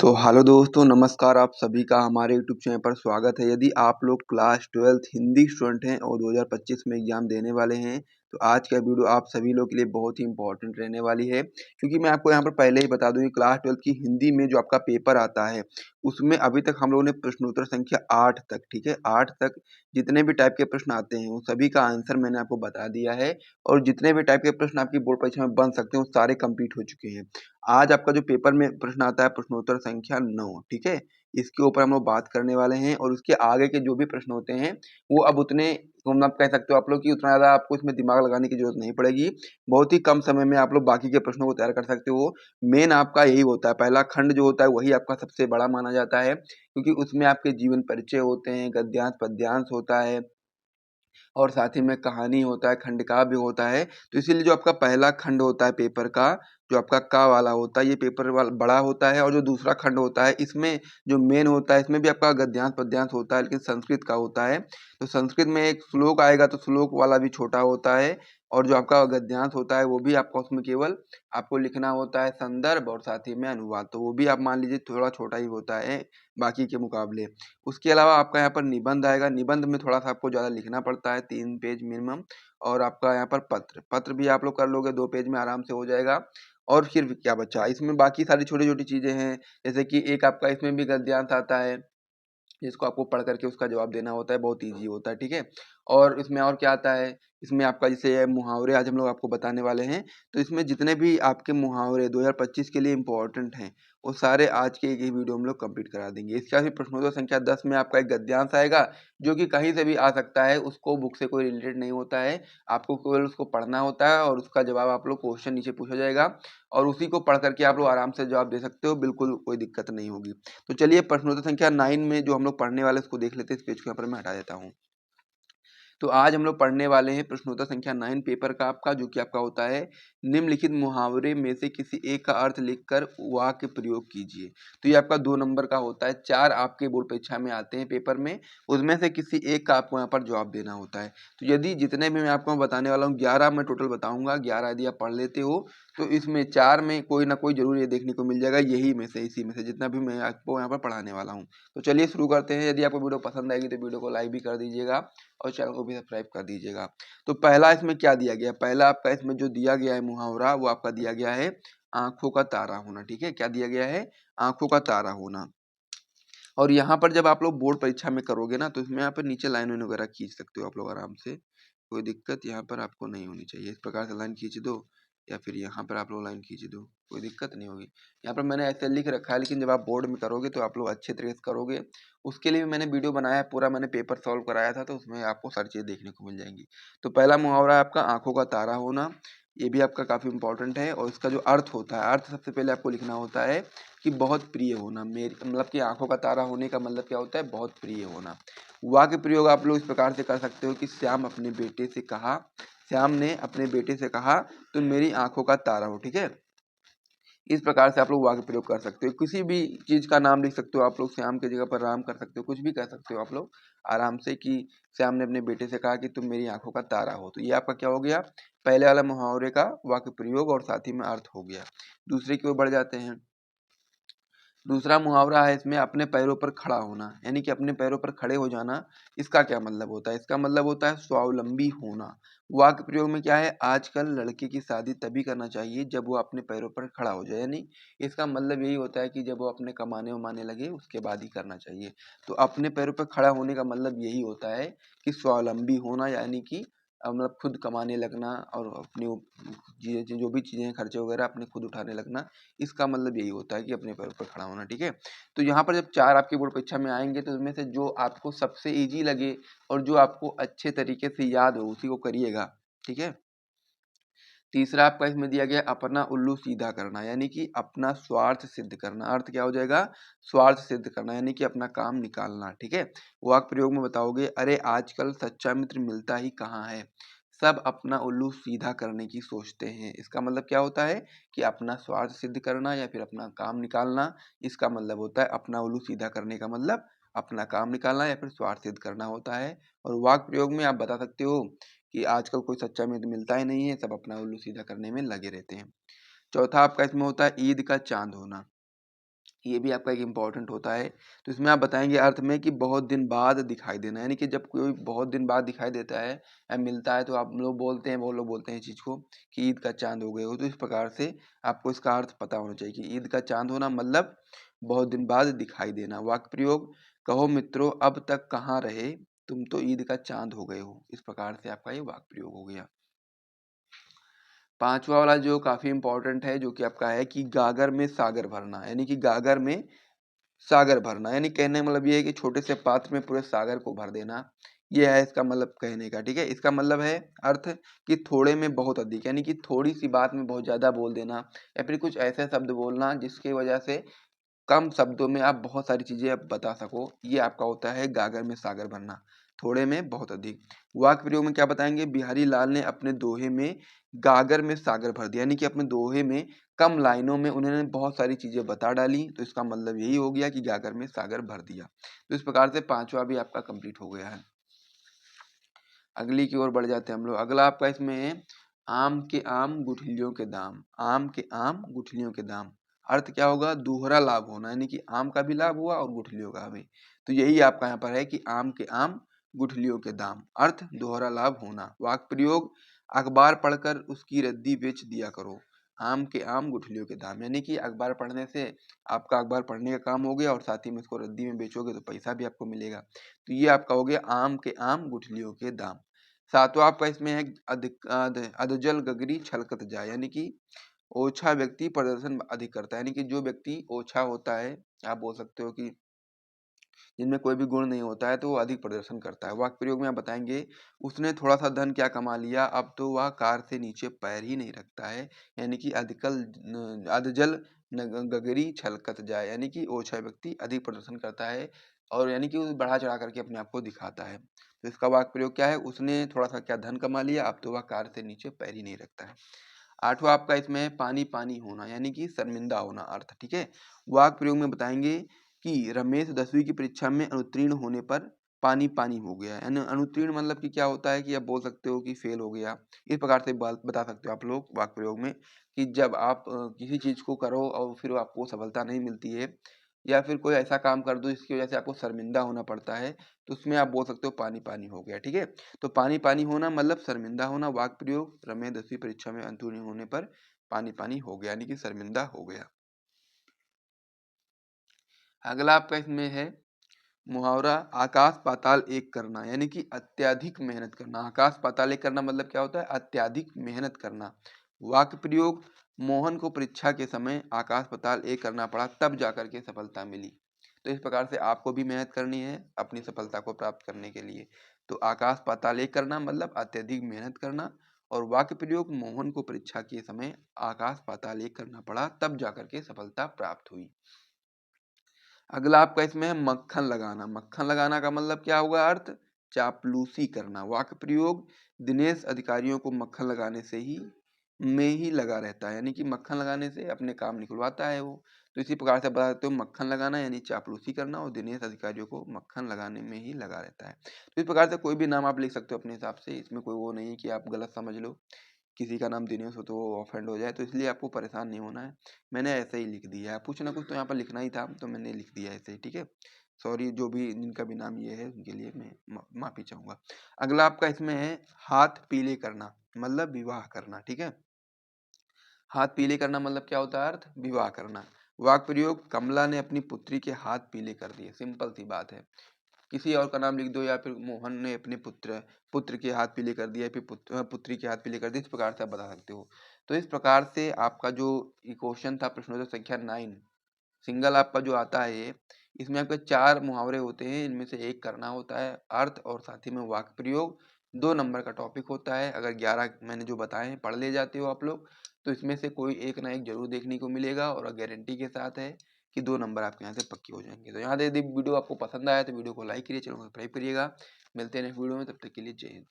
तो हेलो दोस्तों, नमस्कार। आप सभी का हमारे यूट्यूब चैनल पर स्वागत है। यदि आप लोग क्लास 12th हिंदी स्टूडेंट हैं और 2025 में एग्ज़ाम देने वाले हैं, तो आज का वीडियो आप सभी लोग के लिए बहुत ही इम्पोर्टेंट रहने वाली है। क्योंकि मैं आपको यहाँ पर पहले ही बता दूँ कि क्लास 12th की हिंदी में जो आपका पेपर आता है, उसमें अभी तक हम लोगों ने प्रश्नोत्तर संख्या 8 तक, ठीक है? 8 तक जितने भी टाइप के प्रश्न आते हैं, वो सभी का आंसर मैंने आपको बता दिया है और जितने भी टाइप के प्रश्न आपकी बोर्ड परीक्षा में बन सकते हैं, वो सारे कंप्लीट हो चुके हैं। आज आपका जो पेपर में प्रश्न आता है प्रश्नोत्तर संख्या 9, ठीक है? इसके ऊपर हम लोग बात करने वाले हैं और उसके आगे के जो भी प्रश्न होते हैं, वो अब उतने मतलब कह सकते हो आप लोग कि उतना ज़्यादा आपको इसमें दिमाग लगाने की ज़रूरत नहीं पड़ेगी। बहुत ही कम समय में आप लोग बाकी के प्रश्नों को तैयार कर सकते हो। मेन आपका यही होता है, पहला खंड जो होता है वही आपका सबसे बड़ा माना जाता है, क्योंकि उसमें आपके जीवन परिचय होते हैं, गद्यांश, पद्यांश होता है और साथ ही में कहानी होता है, खंडकाव्य होता है। तो इसीलिए जो आपका पहला खंड होता है पेपर का, जो आपका का वाला होता है, ये पेपर बड़ा होता है और जो दूसरा खंड होता है, इसमें जो मेन होता है, इसमें भी आपका गद्यांश, पद्यांश होता है, लेकिन संस्कृत का होता है। तो संस्कृत में एक श्लोक आएगा, तो श्लोक वाला भी छोटा होता है और जो आपका गद्यांश होता है, वो भी आपका उसमें केवल आपको लिखना होता है संदर्भ और साथ ही में अनुवाद। तो वो भी आप मान लीजिए थोड़ा छोटा ही होता है बाकी के मुकाबले। उसके अलावा आपका यहाँ पर निबंध आएगा, निबंध में थोड़ा-सा आपको ज़्यादा लिखना पड़ता है, 3 पेज मिनिमम। और आपका यहाँ पर पत्र, पत्र भी आप लोग कर लोगे 2 पेज में आराम से हो जाएगा। और फिर क्या बचा? इसमें बाकी सारी छोटी-छोटी चीज़ें हैं, जैसे कि एक आपका इसमें भी गद्यांश आता है, जिसको आपको पढ़ करके उसका जवाब देना होता है, बहुत ईज़ी होता है, ठीक है? और इसमें और क्या आता है, इसमें आपका जैसे मुहावरे आज हम लोग आपको बताने वाले हैं, तो इसमें जितने भी आपके मुहावरे 2025 के लिए इम्पोर्टेंट हैं, वो सारे आज के एक ही वीडियो में हम लोग कंप्लीट करा देंगे। इसके बाद फिर प्रश्नोत्तर संख्या 10 में आपका एक गद्यांश आएगा, जो कि कहीं से भी आ सकता है, उसको बुक से कोई रिलेटेड नहीं होता है, आपको केवल उसको पढ़ना होता है और उसका जवाब आप लोग क्वेश्चन नीचे पूछा जाएगा और उसी को पढ़ करके आप लोग आराम से जवाब दे सकते हो, बिल्कुल कोई दिक्कत नहीं होगी। तो चलिए प्रश्नोत्तर संख्या 9 में जो हम लोग पढ़ने वाले हैं उसको देख लेते हैं। इस पेज को यहाँ पर मैं हटा देता हूँ। तो आज हम लोग पढ़ने वाले हैं प्रश्नोत्तर संख्या 9 पेपर का आपका, जो कि आपका होता है निम्नलिखित मुहावरे में से किसी एक का अर्थ लिखकर वाक्य प्रयोग कीजिए। तो ये आपका 2 नंबर का होता है, 4 आपके बोर्ड परीक्षा में आते हैं पेपर में, उसमें से किसी एक का आपको यहाँ पर जवाब देना होता है। तो यदि जितने भी मैं आपको बताने वाला हूँ 11 मैं टोटल बताऊँगा, 11 यदि आप पढ़ लेते हो तो इसमें 4 में कोई ना कोई ज़रूर ये देखने को मिल जाएगा, यही में से, इसी में से जितना भी मैं आपको यहाँ पर पढ़ाने वाला हूँ। तो चलिए शुरू करते हैं। यदि आपको वीडियो पसंद आएगी तो वीडियो को लाइक भी कर दीजिएगा और चैनल को भी सब्सक्राइब कर दीजिएगा। तो पहला इसमें क्या दिया गया है? पहला आपका इसमें जो दिया गया है मुहावरा, वो आपका दिया गया है आँखों का तारा होना, ठीक है? क्या दिया गया है? आँखों का तारा होना। और यहाँ पर जब आप लोग बोर्ड परीक्षा में करोगे ना, तो इसमें यहाँ पर नीचे लाइन वाइन वगैरह खींच सकते हो आप लोग आराम से, कोई दिक्कत यहाँ पर आपको नहीं होनी चाहिए। इस प्रकार से लाइन खींच दो या फिर यहाँ पर आप लोग लाइन खींच दो, कोई दिक्कत नहीं होगी। यहाँ पर मैंने ऐसे लिख रखा है, लेकिन जब आप बोर्ड में करोगे तो आप लोग अच्छे तरीके से करोगे। उसके लिए भी मैंने वीडियो बनाया है, पूरा मैंने पेपर सॉल्व कराया था, तो उसमें आपको सारी चीज़ें देखने को मिल जाएंगी। तो पहला मुहावरा है आपका आँखों का तारा होना, ये भी आपका काफ़ी इंपॉर्टेंट है और इसका जो अर्थ होता है, अर्थ सबसे पहले आपको लिखना होता है कि बहुत प्रिय होना। मेरी मतलब कि आँखों का तारा होने का मतलब क्या होता है? बहुत प्रिय होना। वाक्य प्रयोग आप लोग इस प्रकार से कर सकते हो कि श्याम अपने बेटे से कहा, श्याम ने अपने बेटे से कहा तुम मेरी आँखों का तारा हो, ठीक है? इस प्रकार से आप लोग वाक्य प्रयोग कर सकते हो। किसी भी चीज़ का नाम लिख सकते हो आप लोग, श्याम की जगह पर राम कर सकते हो, कुछ भी कह सकते हो आप लोग आराम से कि श्याम ने अपने बेटे से कहा कि तुम मेरी आँखों का तारा हो। तो ये आपका क्या हो गया? पहले वाला मुहावरे का वाक्य प्रयोग और साथ ही में अर्थ हो गया। दूसरे की ओर बढ़ जाते हैं। दूसरा मुहावरा है इसमें अपने पैरों पर खड़ा होना, यानी कि अपने पैरों पर खड़े हो जाना। इसका क्या मतलब होता है? इसका मतलब होता है स्वावलंबी होना। वाक्य प्रयोग में क्या है? आजकल लड़के की शादी तभी करना चाहिए जब वो अपने पैरों पर खड़ा हो जाए, यानी इसका मतलब यही होता है कि जब वो अपने कमाने वमाने लगे उसके बाद ही करना चाहिए। तो अपने पैरों पर खड़ा होने का मतलब यही होता है कि स्वावलंबी होना, यानी कि मतलब खुद कमाने लगना और अपनी चीज़ें जो भी चीज़ें खर्चे वगैरह अपने खुद उठाने लगना। इसका मतलब यही होता है कि अपने पैरों पर खड़ा होना, ठीक है? तो यहाँ पर जब 4 आपकी बोर्ड परीक्षा में आएँगे तो उसमें से जो आपको सबसे ईज़ी लगे और जो आपको अच्छे तरीके से याद हो उसी को करिएगा, ठीक है? तीसरा आपका इसमें दिया गया अपना उल्लू सीधा करना, यानी कि अपना स्वार्थ सिद्ध करना। अर्थ क्या हो जाएगा? स्वार्थ सिद्ध करना, यानी कि अपना काम निकालना, ठीक है? वाक्य प्रयोग में बताओगे, अरे आजकल सच्चा मित्र मिलता ही कहाँ है, सब अपना उल्लू सीधा करने की सोचते हैं। इसका मतलब क्या होता है कि अपना स्वार्थ सिद्ध करना या फिर अपना काम निकालना। इसका मतलब होता है अपना उल्लू सीधा करने का मतलब अपना काम निकालना या फिर स्वार्थ सिद्ध करना होता है। और वाक्य प्रयोग में आप बता सकते हो कि आजकल कोई सच्चा मित्र मिलता ही नहीं है, सब अपना उल्लू सीधा करने में लगे रहते हैं। चौथा आपका इसमें होता है ईद का चाँद होना। ये भी आपका एक इम्पॉर्टेंट होता है। तो इसमें आप बताएंगे अर्थ में कि बहुत दिन बाद दिखाई देना, यानी कि जब कोई बहुत दिन बाद दिखाई देता है या मिलता है तो आप लोग बोलते हैं, वो लोग बोलते हैं इस चीज़ को कि ईद का चांद हो गए हो। तो इस प्रकार से आपको इसका अर्थ पता होना चाहिए कि ईद का चांद होना मतलब बहुत दिन बाद दिखाई देना। वाक्य प्रयोग, कहो मित्रों अब तक कहाँ रहे, तुम तो ईद का चांद हो गए हो। इस प्रकार से आपका ये वाक्य प्रयोग हो गया। पांचवा वाला जो काफी इंपॉर्टेंट है, जो कि आपका है कि गागर में सागर भरना, यानी कि गागर में सागर भरना, यानी कहने का मतलब ये है कि छोटे से पात्र में पूरे सागर को भर देना। ये है इसका मतलब कहने का। ठीक है, इसका मतलब है अर्थ कि थोड़े में बहुत अधिक, यानी कि थोड़ी सी बात में बहुत ज्यादा बोल देना, या फिर कुछ ऐसे शब्द बोलना जिसकी वजह से कम शब्दों में आप बहुत सारी चीजें आप बता सको। ये आपका होता है गागर में सागर भरना, थोड़े में बहुत अधिक। वाक्य प्रयोग में क्या बताएंगे, बिहारी लाल ने अपने दोहे में गागर में सागर भर दिया, यानी कि अपने दोहे में कम लाइनों में उन्होंने बहुत सारी चीजें बता डाली। तो इसका मतलब यही हो गया कि गागर में सागर भर दिया। तो इस प्रकार से पांचवा भी आपका कंप्लीट हो गया है। अगली की ओर बढ़ जाते हैं हम लोग। अगला आपका इसमें है आम के आम गुठलियों के दाम। आम के आम गुठलियों के दाम, अर्थ क्या होगा, दोहरा लाभ होना, यानी कि आम का भी लाभ हुआ और गुठलियों का भी। तो यही आपका यहाँ पर है कि आम के आम गुठलियों के दाम, अर्थ दोहरा लाभ होना। वाक्य प्रयोग, अखबार पढ़कर उसकी रद्दी बेच दिया करो। आम के आम गुठलियों के दाम, यानी कि अखबार पढ़ने से आपका अखबार पढ़ने का काम हो गया और साथ ही में इसको रद्दी में बेचोगे तो पैसा भी आपको मिलेगा। तो ये आपका हो गया आम के आम गुठलियों के दाम। सातवां आपका इसमें है अधजल गगरी छलकत जाए, यानी कि ओछा व्यक्ति प्रदर्शन अधिक करता है, यानी कि जो व्यक्ति ओछा होता है, आप बोल सकते हो कि जिनमें कोई भी गुण नहीं होता है, तो वो अधिक प्रदर्शन करता है। वाक्य प्रयोग में आप बताएंगे उसने थोड़ा सा धन क्या कमा लिया, अब तो वह कार से नीचे पैर ही नहीं रखता है, यानी कि अधजल गगरी छलकत जाए, यानी कि ओछा व्यक्ति अधिक प्रदर्शन करता है और यानी कि वो बढ़ा चढ़ा करके अपने आप को दिखाता है। तो इसका वाक्य प्रयोग क्या है, उसने थोड़ा सा क्या धन कमा लिया, अब तो वह कार से नीचे पैर ही नहीं रखता है। आठवां आपका इसमें है पानी पानी होना, यानी कि शर्मिंदा होना, अर्थ। ठीक है, वाक्य प्रयोग में बताएंगे कि रमेश 10वीं की परीक्षा में अनुत्तीर्ण होने पर पानी पानी हो गया। यानी अनुत्तीर्ण मतलब कि क्या होता है कि आप बोल सकते हो कि फेल हो गया। इस प्रकार से बता सकते हो आप लोग वाक्य प्रयोग में कि जब आप किसी चीज को करो और फिर आपको सफलता नहीं मिलती है, या फिर कोई ऐसा काम कर दो जिसकी वजह से आपको शर्मिंदा होना पड़ता है, तो उसमें आप बोल सकते हो पानी पानी हो गया। ठीक है, तो पानी पानी होना मतलब शर्मिंदा होना। वाक्य प्रयोग, रमेश 10वीं परीक्षा में अनुत्तीर्ण होने पर पानी पानी हो गया, यानी कि शर्मिंदा हो गया। अगला आपका इसमें है मुहावरा, आकाश पाताल एक करना, यानी कि अत्यधिक मेहनत करना। आकाश पाताल एक करना मतलब क्या होता है, अत्यधिक मेहनत करना। वाक्य प्रयोग, मोहन को परीक्षा के समय आकाश पाताल एक करना पड़ा, तब जाकर के सफलता मिली। तो इस प्रकार से आपको भी मेहनत करनी है अपनी सफलता को प्राप्त करने के लिए। तो आकाश पाताल एक करना मतलब अत्यधिक मेहनत करना, और वाक्य प्रयोग, मोहन को परीक्षा के समय आकाश पाताल एक करना पड़ा, तब जाकर के सफलता प्राप्त हुई। अगला आपका इसमें है मक्खन लगाना। मक्खन लगाना का मतलब क्या होगा, अर्थ चापलूसी करना। वाक्य प्रयोग, दिनेश अधिकारियों को मक्खन लगाने से ही में ही लगा रहता है, यानी कि मक्खन लगाने से अपने काम निकलवाता है वो। तो इसी प्रकार से बता सकते हो मक्खन लगाना यानी चापलूसी करना, और दिनेश अधिकारियों को मक्खन लगाने में ही लगा रहता है। तो इस प्रकार से कोई भी नाम आप लिख सकते हो अपने हिसाब से, इसमें कोई वो नहीं कि आप गलत समझ लो, किसी का नाम दिनेश हो तो वो ऑफेंड हो जाए, तो इसलिए आपको परेशान नहीं होना है। मैंने ऐसे ही लिख दिया है, कुछ ना कुछ तो यहाँ पर लिखना ही था, तो मैंने लिख दिया ऐसे ही। ठीक है, सॉरी जो भी जिनका भी नाम ये है उनके लिए मैं माफी चाहूंगा। अगला आपका इसमें है हाथ पीले करना, मतलब विवाह करना। ठीक है, हाथ पीले करना मतलब क्या होता है, अर्थ विवाह करना। वाक्य प्रयोग, कमला ने अपनी पुत्री के हाथ पीले कर दिए। सिंपल सी बात है, किसी और का नाम लिख दो, या फिर मोहन ने अपने पुत्र पुत्र के हाथ पीले कर दिया, फिर पुत्री के हाथ पीले कर दिए, इस प्रकार से आप बता सकते हो। तो इस प्रकार से आपका जो क्वेश्चन था प्रश्नोत्तर संख्या 9 सिंगल आपका जो आता है ये, इसमें आपके 4 मुहावरे होते हैं, इनमें से एक करना होता है, अर्थ और साथ ही में वाक्य प्रयोग 2 नंबर का टॉपिक होता है। अगर 11 मैंने जो बताए हैं पढ़ ले जाते हो आप लोग, तो इसमें से कोई एक ना एक जरूर देखने को मिलेगा, और गारंटी के साथ है कि 2 नंबर आपके यहाँ से पक्के हो जाएंगे। तो यहाँ से यदि वीडियो आपको पसंद आया तो वीडियो को लाइक करिए, चैनल को सब्सक्राइब करिएगा। मिलते हैं नेक्स्ट वीडियो में, तब तक के लिए जय हिंद।